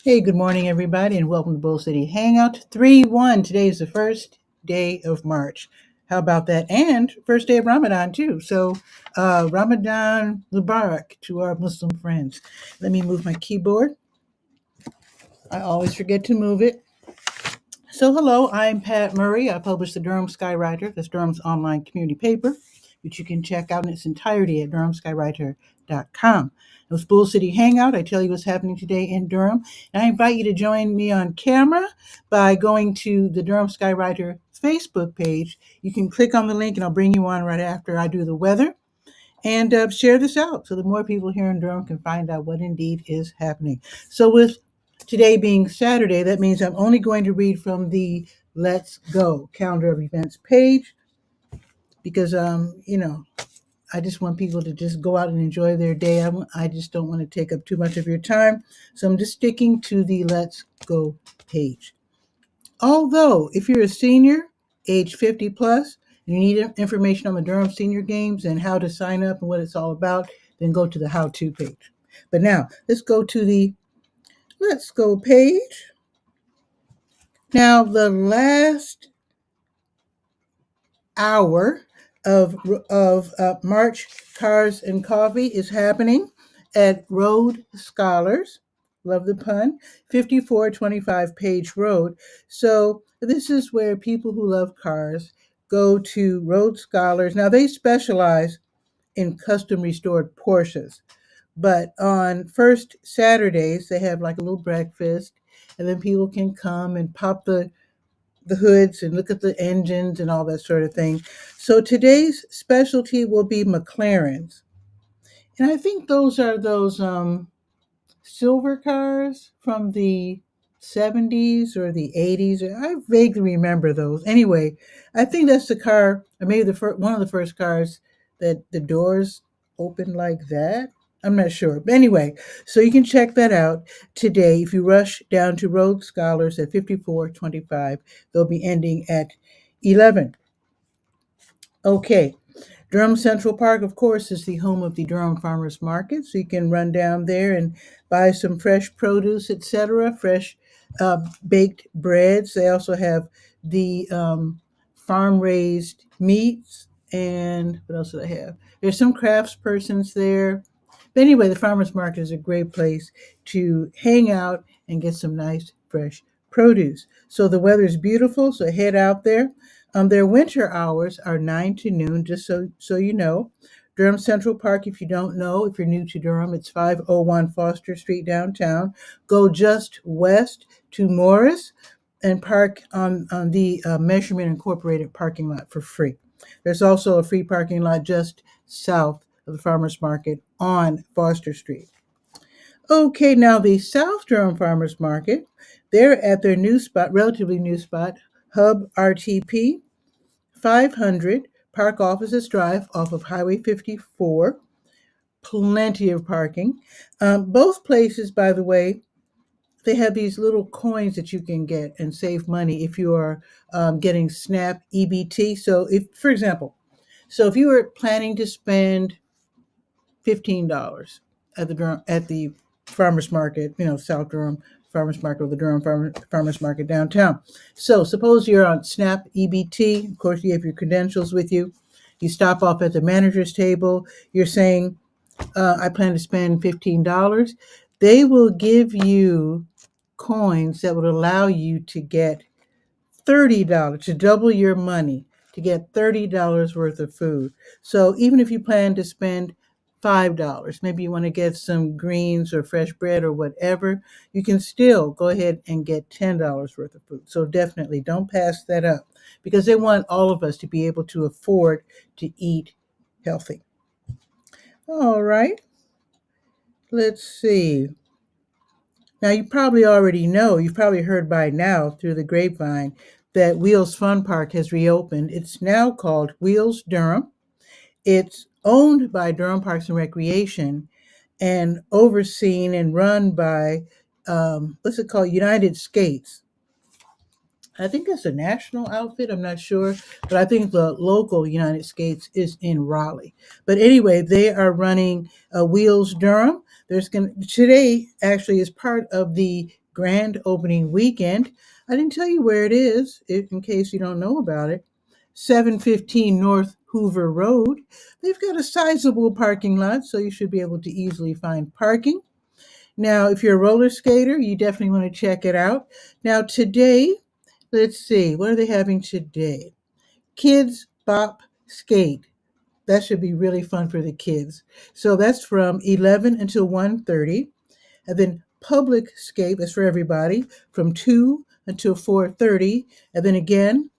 Hey, good morning, everybody, and welcome to Bull City Hangout 3-1. Today is the first day of March. How about that? And first day of Ramadan, too. So, Ramadan Mubarak to our Muslim friends. Let me move my keyboard. I always forget to move it. So, hello, I'm Pat Murray. I publish the Durham Skywriter. That's Durham's online community paper, which you can check out in its entirety at durhamskywriter.com. It was Bull City Hangout. I tell you what's happening today in Durham. And I invite you to join me on camera by going to the Durham Skywriter Facebook page. You can click on the link and I'll bring you on right after I do the weather. And share this out so that more people here in Durham can find out what indeed is happening. So, with today being Saturday, that means I'm only going to read from the Let's Go calendar of events page because, I just want people to just go out and enjoy their day. I just don't want to take up too much of your time. So, I'm just sticking to the Let's Go page. Although, if you're a senior, age 50 plus, and you need information on the Durham Senior Games and how to sign up and what it's all about, then go to the How To page. But now, let's go to the Let's Go page. Now, the last hour of March Cars and Coffee is happening at Road Scholars. Love the pun. 5425 Page Road. So this is where people who love cars go to Road Scholars. Now they specialize in custom restored Porsches. But on first Saturdays, they have like a little breakfast, and then people can come and pop the hoods and look at the engines and all that sort of thing. So today's specialty will be McLarens. And I think those are those silver cars from the 70s or the 80s. I vaguely remember those. Anyway, I think that's the car, or maybe one of the first cars that the doors open like that. I'm not sure. But anyway, so you can check that out today. If you rush down to Road Scholars at 5425, they'll be ending at 11. Okay. Durham Central Park, of course, is the home of the Durham Farmers Market, so you can run down there and buy some fresh produce, etc., fresh baked breads. They also have the farm-raised meats, and what else do they have? There's some crafts persons there. But anyway, the farmers market is a great place to hang out and get some nice fresh produce. So the weather is beautiful, so head out there. Their winter hours are 9 to noon, just so you know. Durham Central Park, if you don't know, if you're new to Durham, it's 501 Foster Street downtown. Go just west to Morris and park on the Measurement Incorporated parking lot for free. There's also a free parking lot just south of the farmers market on Foster Street. Okay, now the South Durham Farmers Market, they're at their new spot, relatively new spot, Hub RTP, 500 Park Offices Drive off of Highway 54. Plenty of parking. Both places, by the way, they have these little coins that you can get and save money if you are getting SNAP EBT. So, for example, if you were planning to spend $15 at the farmers market, South Durham Farmers Market or the Durham Farmers Market downtown. So suppose you're on SNAP EBT. Of course, you have your credentials with you. You stop off at the manager's table. You're saying, I plan to spend $15. They will give you coins that would allow you to get $30 to double your money to get $30 worth of food. So even if you plan to spend $5, maybe you want to get some greens or fresh bread or whatever, you can still go ahead and get $10 worth of food. So definitely don't pass that up because they want all of us to be able to afford to eat healthy. All right. Let's see. Now, you probably already know, you've probably heard by now through the grapevine that Wheels Fun Park has reopened. It's now called Wheels Durham. It's owned by Durham Parks and Recreation and overseen and run by, what's it called, United Skates. I think it's a national outfit. I'm not sure, but I think the local United States is in Raleigh. But anyway, they are running Wheels Durham. Today actually is part of the grand opening weekend. I didn't tell you where it is, in case you don't know about it. 715 North Hoover Road. They've got a sizable parking lot, so you should be able to easily find parking. Now, if you're a roller skater, you definitely want to check it out. Now, today, let's see, what are they having today? Kids Bop Skate. That should be really fun for the kids. So that's from 11 until 1:30. And then Public Skate, that's for everybody, from 2 until 4:30. And then again,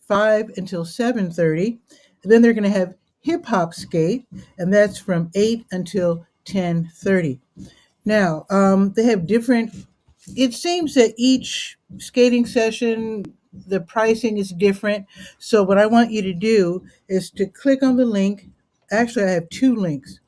5 until 7:30. And then they're going to have Hip Hop Skate, and that's from 8 until 10:30. Now, they have different, it seems that each skating session, the pricing is different. So, what I want you to do is to click on the link. Actually, I have two links.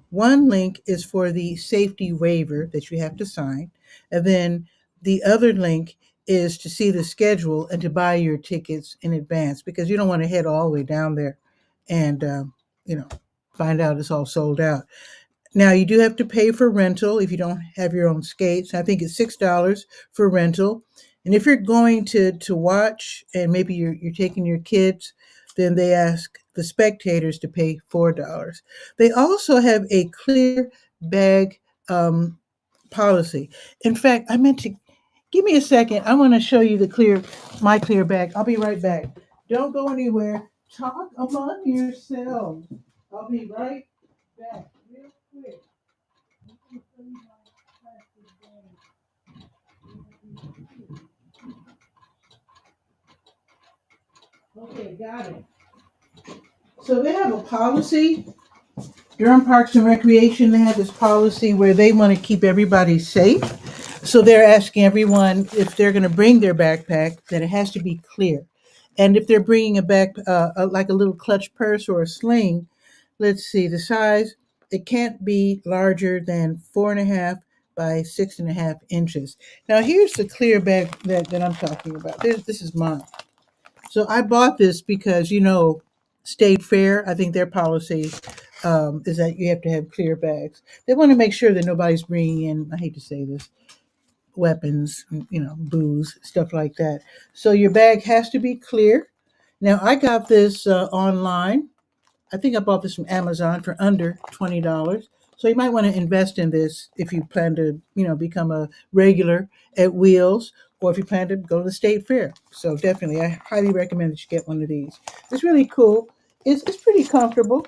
One link is for the safety waiver that you have to sign. And then the other link is to see the schedule and to buy your tickets in advance because you don't want to head all the way down there and, you know, find out it's all sold out. Now you do have to pay for rental if you don't have your own skates. I think it's $6 for rental. And if you're going to watch and maybe you're taking your kids, then they ask the spectators to pay $4. They also have a clear bag policy. In fact, I meant to give me a second. I want to show you my clear bag. I'll be right back. Don't go anywhere. Talk among yourselves. I'll be right back real quick. Okay, got it. So they have a policy. Durham Parks and Recreation, they have this policy where they want to keep everybody safe. So they're asking everyone if they're going to bring their backpack that it has to be clear. And if they're bringing like a little clutch purse or a sling, let's see, the size, it can't be larger than 4.5 by 6.5 inches. Now here's the clear bag that I'm talking about. This is mine. So I bought this because, State Fair, I think their policy is that you have to have clear bags. They want to make sure that nobody's bringing in, I hate to say this, weapons, booze, stuff like that. So your bag has to be clear. Now I got this online. I think I bought this from Amazon for under $20. So you might want to invest in this if you plan to, become a regular at Wheels or if you plan to go to the state fair. So definitely, I highly recommend that you get one of these. It's really cool. It's pretty comfortable.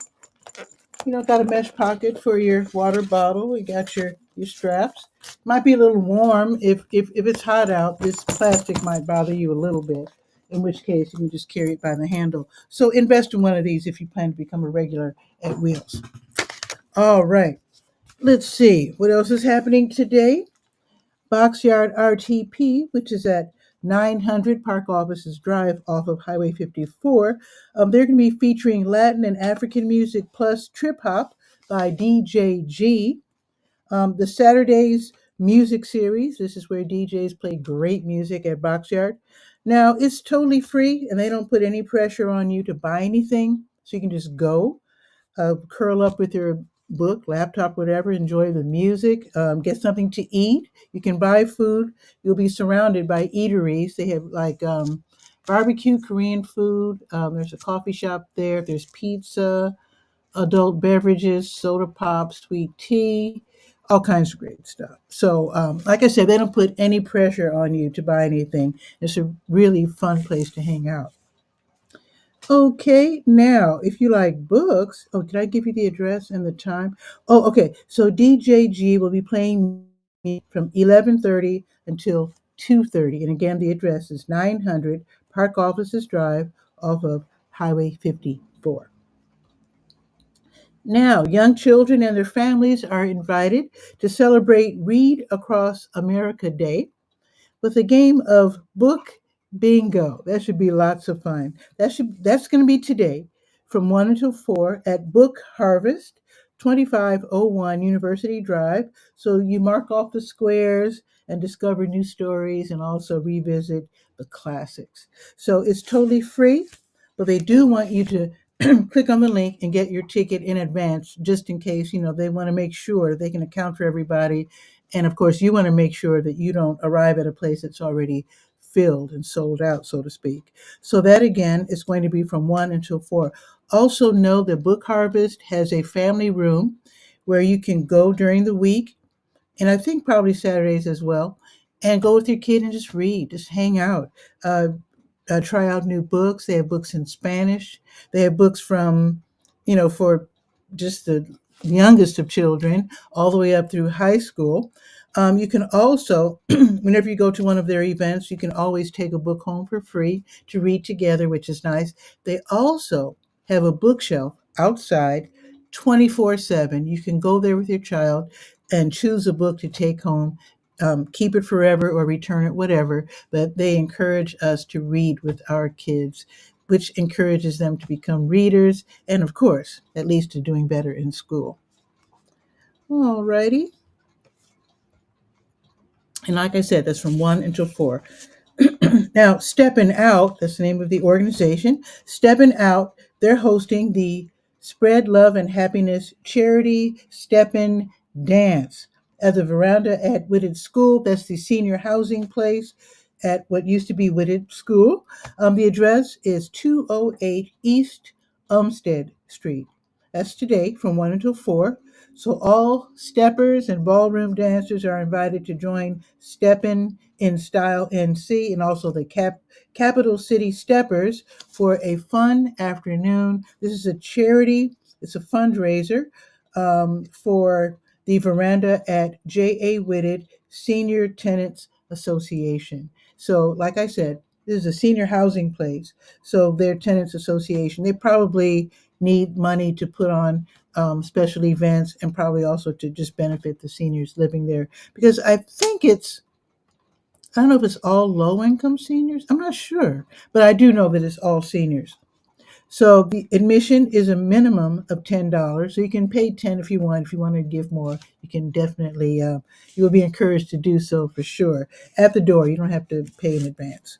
Got a mesh pocket for your water bottle. You got your straps. Might be a little warm if it's hot out. This plastic might bother you a little bit. In which case, you can just carry it by the handle. So invest in one of these if you plan to become a regular at Wheels. All right. Let's see what else is happening today. Boxyard RTP, which is at 900 Park Offices Drive off of Highway 54. They're going to be featuring Latin and African music plus trip hop by DJ G. The Saturdays music series, this is where DJs play great music at Boxyard. Now, it's totally free and they don't put any pressure on you to buy anything, so you can just go curl up with your book, laptop, whatever, enjoy the music, get something to eat. You can buy food. You'll be surrounded by eateries. They have like barbecue Korean food. There's a coffee shop there. There's pizza, adult beverages, soda pop, sweet tea, all kinds of great stuff. So, like I said, they don't put any pressure on you to buy anything. It's a really fun place to hang out. Okay, now if you like books, oh, did I give you the address and the time? Oh, okay. So DJG will be playing from 11:30 until 2:30, and again, the address is 900 Park Offices Drive off of Highway 54. Now, young children and their families are invited to celebrate Read Across America Day with a game of book bingo. That should be lots of fun. That's going to be today from 1 until 4 at Book Harvest, 2501 University Drive. So you mark off the squares and discover new stories and also revisit the classics. So it's totally free, but they do want you to click on the link and get your ticket in advance just in case, they want to make sure they can account for everybody And of course, you want to make sure that you don't arrive at a place that's already filled and sold out, so to speak. So that again is going to be from 1 until 4. Also, know that Book Harvest has a family room where you can go during the week, and I think probably Saturdays as well, and go with your kid and just read, just hang out. Uh, try out new books. They have books in Spanish. They have books from, for just the youngest of children all the way up through high school. You can also, whenever you go to one of their events, you can always take a book home for free to read together, which is nice. They also have a bookshelf outside 24/7. You can go there with your child and choose a book to take home, keep it forever or return it, whatever. But they encourage us to read with our kids, which encourages them to become readers and, of course, at least to doing better in school. All righty. And like I said, that's from 1 until 4. Now, Steppin' Out, that's the name of the organization. Steppin' Out, they're hosting the Spread Love and Happiness Charity Steppin' Dance at the veranda at Whitted School. That's the senior housing place at what used to be Whitted School. The address is 208 East Umstead Street. That's today from 1 until 4. So all steppers and ballroom dancers are invited to join Steppin' in Style NC and also the Capital City Steppers for a fun afternoon. This is a charity, it's a fundraiser for the veranda at J.A. Whitted Senior Tenants Association. So, like I said, this is a senior housing place. So, their tenants association, they probably need money to put on special events and probably also to just benefit the seniors living there. Because I don't know if it's all low income seniors. I'm not sure, but I do know that it's all seniors. So the admission is a minimum of $10. So you can pay 10 if you want. If you want to give more, you can definitely. You will be encouraged to do so for sure. At the door, you don't have to pay in advance.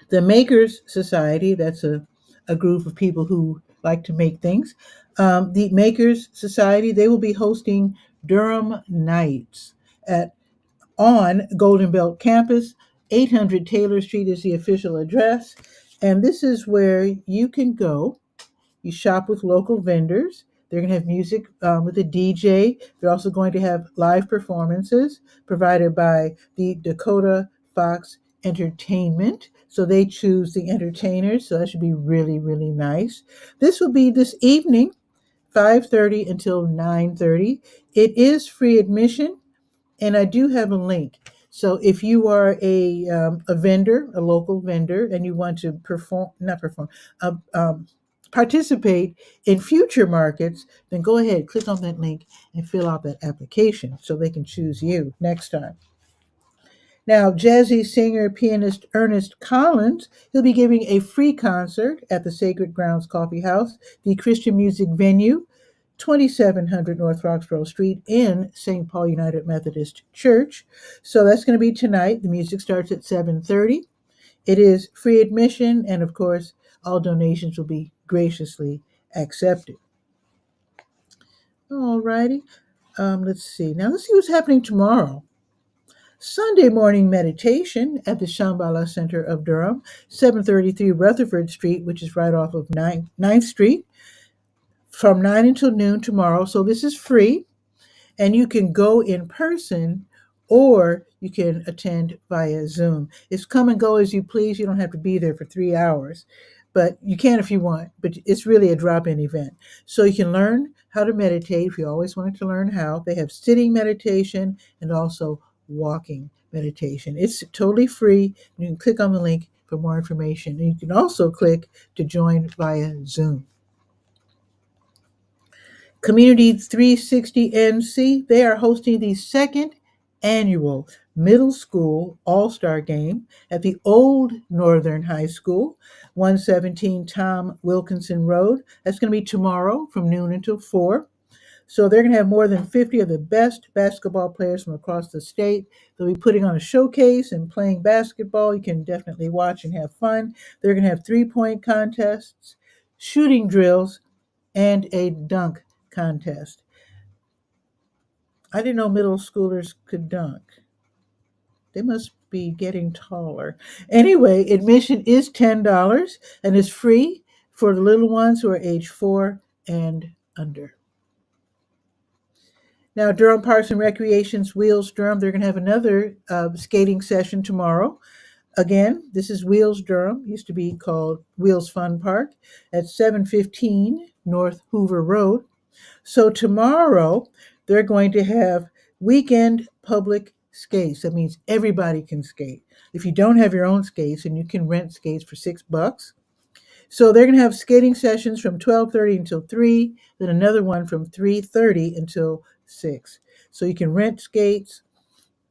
The Makers Society, that's a group of people who like to make things. The Makers Society, they will be hosting Durham Nights at on Golden Belt campus. 800 Taylor Street is the official address. And this is where you can go. You shop with local vendors. They're going to have music with a DJ. They're also going to have live performances provided by the Dakota Fox Entertainment. So they choose the entertainers. So that should be really, really nice. This will be this evening, 5:30 until 9:30. It is free admission, and I do have a link. So if you are a vendor, a local vendor, and you want to not perform, uh, um, participate in future markets, then go ahead, click on that link and fill out that application so they can choose you next time. Now, jazzy singer pianist Ernest Collins, he'll be giving a free concert at the Sacred Grounds Coffee House, the Christian music venue, 2700 North Roxborough Street in St. Paul United Methodist Church. So that's going to be tonight. The music starts at 7:30. It is free admission, and of course, all donations will be graciously accepted. All righty. Let's see. Now let's see what's happening tomorrow. Sunday morning meditation at the Shambhala Center of Durham, 733 Rutherford Street, which is right off of 9th Street, from 9 until noon tomorrow. So this is free, and you can go in person or you can attend via Zoom. It's come and go as you please. You don't have to be there for 3 hours, but you can if you want. But it's really a drop-in event. So you can learn how to meditate if you always wanted to learn how. They have sitting meditation and also walking meditation. It's totally free. You can click on the link for more information. And you can also click to join via Zoom. Community 360 NC, they are hosting the second annual middle school all-star game at the old Northern High School, 117 Tom Wilkinson Road. That's going to be tomorrow from noon until 4. So they're going to have more than 50 of the best basketball players from across the state. They'll be putting on a showcase and playing basketball. You can definitely watch and have fun. They're going to have three-point contests, shooting drills, and a dunk contest. I didn't know middle schoolers could dunk. They must be getting taller. Anyway, admission is $10 and is free for the little ones who are age 4 and under. Now, Durham Parks and Recreation's Wheels Durham, they're going to have another skating session tomorrow. Again, this is Wheels Durham, used to be called Wheels Fun Park at 715 North Hoover Road. So tomorrow, they're going to have weekend public skates. That means everybody can skate. If you don't have your own skates, and you can rent skates for $6. So they're going to have skating sessions from 12:30 until 3, then another one from 3:30 until 6. So you can rent skates.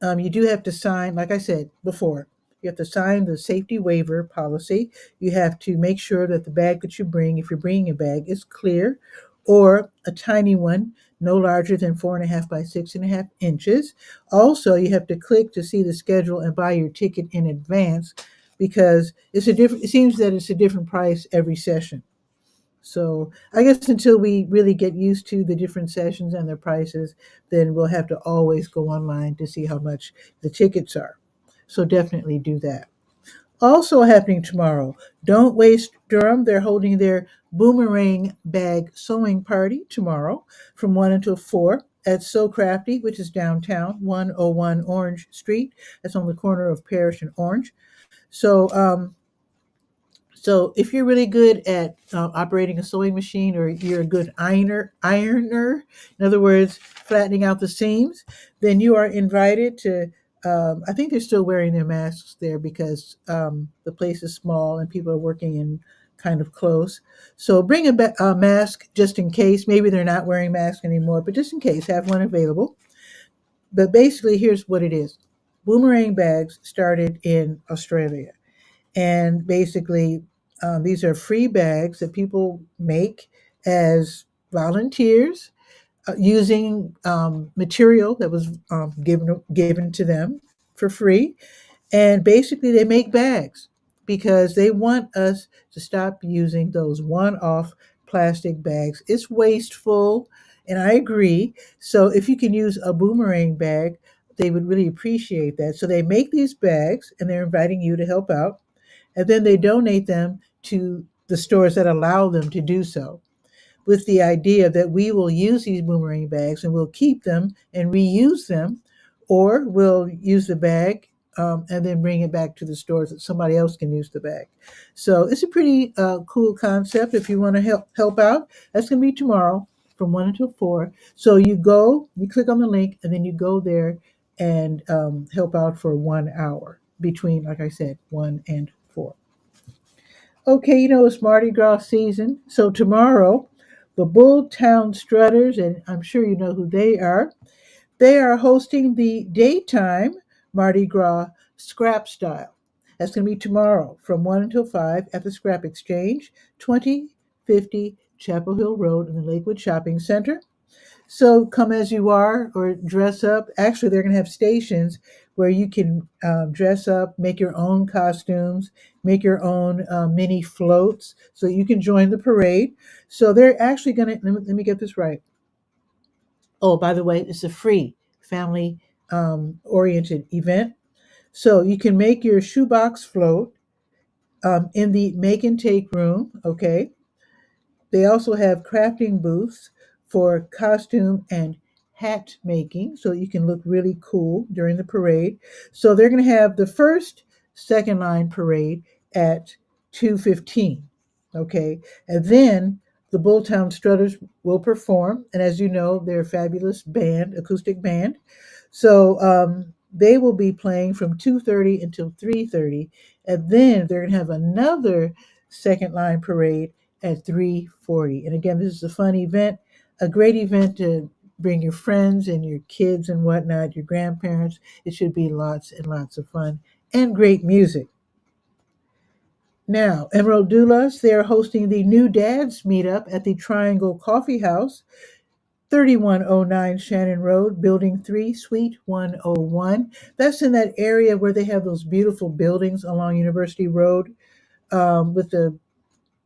You do have to sign, like I said before, you have to sign the safety waiver policy. You have to make sure that the bag that you bring, if you're bringing a bag, is clear or a tiny one, no larger than 4.5 by 6.5 inches. Also, you have to click to see the schedule and buy your ticket in advance because it seems that it's a different price every session. So I guess until we really get used to the different sessions and their prices, then we'll have to always go online to see how much the tickets are. So definitely do that. Also happening tomorrow, Don't Waste Durham. They're holding their boomerang bag sewing party tomorrow from 1 until 4 at So Crafty, which is downtown, 101 Orange Street. That's on the corner of Parrish and Orange. So if you're really good at operating a sewing machine, or you're a good ironer, in other words, flattening out the seams, then you are invited to. I think they're still wearing their masks there because the place is small and people are working in kind of close. So bring a mask just in case. Maybe they're not wearing masks anymore, but just in case, have one available. But basically, here's what it is: boomerang bags started in Australia. And basically, these are free bags that people make as volunteers using material that was given to them for free. And basically, they make bags because they want us to stop using those one off plastic bags. It's wasteful, and I agree. So, if you can use a boomerang bag, they would really appreciate that. So, they make these bags and they're inviting you to help out, and then they donate them to the stores that allow them to do so, with the idea that we will use these boomerang bags and we'll keep them and reuse them, or we'll use the bag and then bring it back to the stores that somebody else can use the bag. So it's a pretty cool concept. If you want to help out, that's going to be tomorrow from 1 until 4. So you click on the link, and then you go there and help out for 1 hour between, like I said, 1 and 4. Okay, it's Mardi Gras season. So tomorrow, the Bulltown Strutters, and I'm sure you know who they are hosting the daytime Mardi Gras scrap style. That's going to be tomorrow from 1 until 5 at the Scrap Exchange, 2050 Chapel Hill Road in the Lakewood Shopping Center. So come as you are or dress up. Actually, they're going to have stations where you can dress up, make your own costumes, make your own mini floats so you can join the parade. So they're actually going to, let me get this right. Oh, by the way, it's a free family oriented event. So you can make your shoebox float in the make and take room, okay? They also have crafting booths for costume and hat making, so you can look really cool during the parade. So they're going to have the first second line parade at 2:15, okay? And then the Bulltown Strutters will perform, and as you know, they're a fabulous band, acoustic band. So they will be playing from 2:30 until 3:30, and then they're going to have another second line parade at 3:40. And again, this is a fun event, a great event to bring your friends and your kids and whatnot, your grandparents. It should be lots and lots of fun and great music. Now, Emerald Doulas, they are hosting the New Dads meetup at the Triangle Coffee House, 3109 Shannon Road, Building 3, Suite 101. That's in that area where they have those beautiful buildings along University Road with the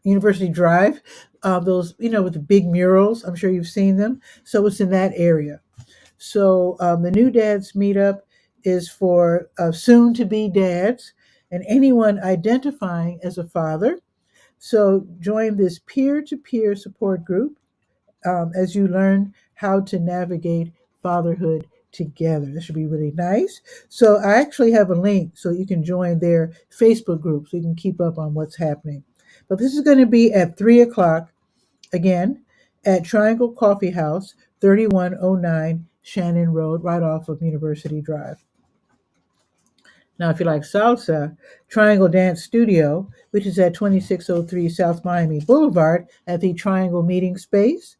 University Drive, those, with the big murals. I'm sure you've seen them. So it's in that area. So the new dads meetup is for soon to be dads and anyone identifying as a father. So join this peer to peer support group as you learn how to navigate fatherhood together. This should be really nice. So I actually have a link so you can join their Facebook group so you can keep up on what's happening. But this is going to be at 3 o'clock again at Triangle Coffee House, 3109 Shannon Road, right off of University Drive. Now, if you like salsa, Triangle Dance Studio, which is at 2603 South Miami Boulevard at the Triangle Meeting Space,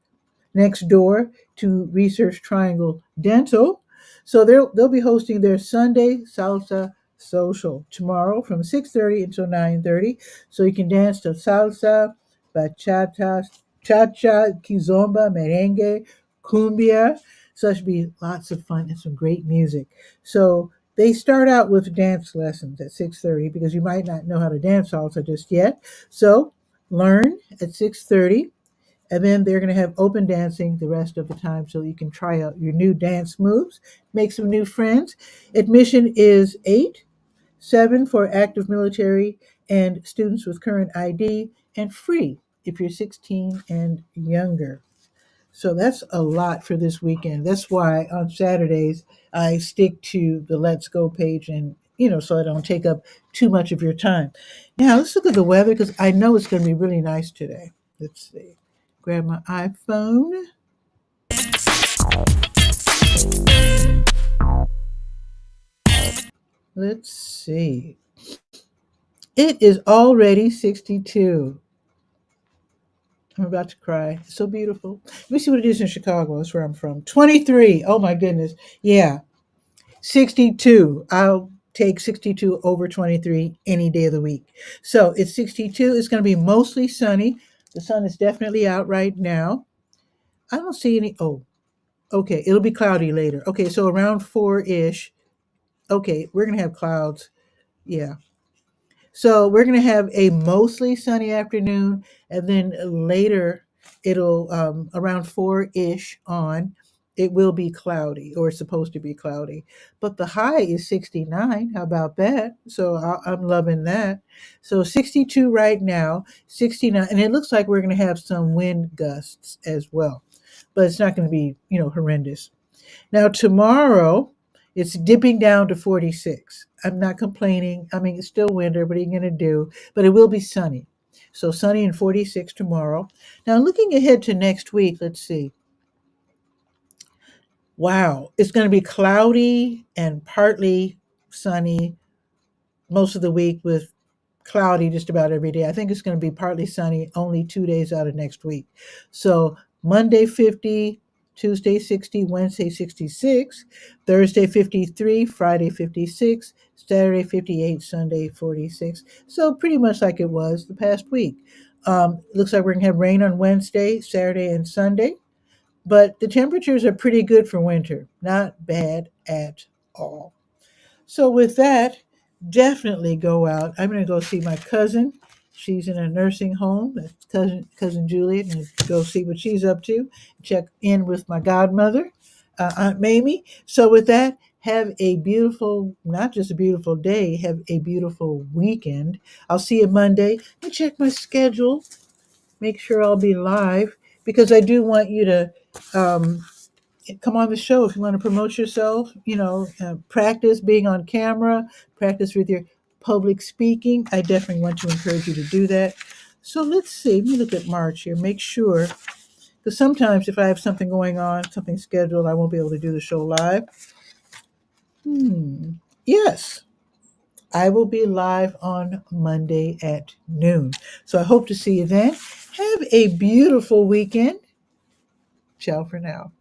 next door to Research Triangle Dental. So they'll be hosting their Sunday Salsa Social tomorrow from 6:30 until 9:30. So you can dance to salsa, bachata, cha-cha, kizomba, merengue, cumbia. So it should be lots of fun and some great music. So they start out with dance lessons at 6:30 because you might not know how to dance salsa just yet. So learn at 6:30, and then they're going to have open dancing the rest of the time so you can try out your new dance moves, make some new friends. Admission is 8, 7 for active military and students with current ID, and free if you're 16 and younger. So that's a lot for this weekend. That's why on Saturdays I stick to the Let's Go page and so I don't take up too much of your time. Now let's look at the weather because I know it's going to be really nice today. Let's see. Grab my iPhone. Let's see. It is already 62. I'm about to cry. It's so beautiful. Let me see what it is in Chicago. That's where I'm from. 23. Oh my goodness. Yeah. 62. I'll take 62 over 23 any day of the week. So it's 62. It's going to be mostly sunny. The sun is definitely out right now. I don't see any. Oh, okay. It'll be cloudy later. Okay. So around 4 ish. Okay. We're going to have clouds. Yeah. So we're going to have a mostly sunny afternoon, and then later it'll around 4 ish on. It will be cloudy, or it's supposed to be cloudy, but the high is 69. How about that? So I'm loving that. So 62 right now, 69, and it looks like we're going to have some wind gusts as well, but it's not going to be horrendous. Now, tomorrow, it's dipping down to 46. I'm not complaining. I mean, it's still winter. What are you going to do? But it will be sunny. So, sunny and 46 tomorrow. Now, looking ahead to next week, let's see. Wow, it's going to be cloudy and partly sunny most of the week with cloudy just about every day. I think it's going to be partly sunny only 2 days out of next week. So Monday 50, Tuesday 60, Wednesday 66, Thursday 53, Friday 56, Saturday 58, Sunday 46. So pretty much like it was the past week. Looks like we're going to have rain on Wednesday, Saturday, and Sunday. But the temperatures are pretty good for winter. Not bad at all. So with that, definitely go out. I'm going to go see my cousin. She's in a nursing home. That's cousin Juliet, and go see what she's up to. Check in with my godmother, Aunt Mamie. So with that, have a beautiful, not just a beautiful day, have a beautiful weekend. I'll see you Monday. Let me check my schedule. Make sure I'll be live because I do want you to come on the show if you want to promote yourself, practice being on camera, practice with your public speaking. I definitely want to encourage you to do that. So let's see, let me look at March here, make sure, because sometimes if I have something going on, something scheduled, I won't be able to do the show live. Yes, I will be live on Monday at noon. So I hope to see you then. Have a beautiful weekend. Ciao for now.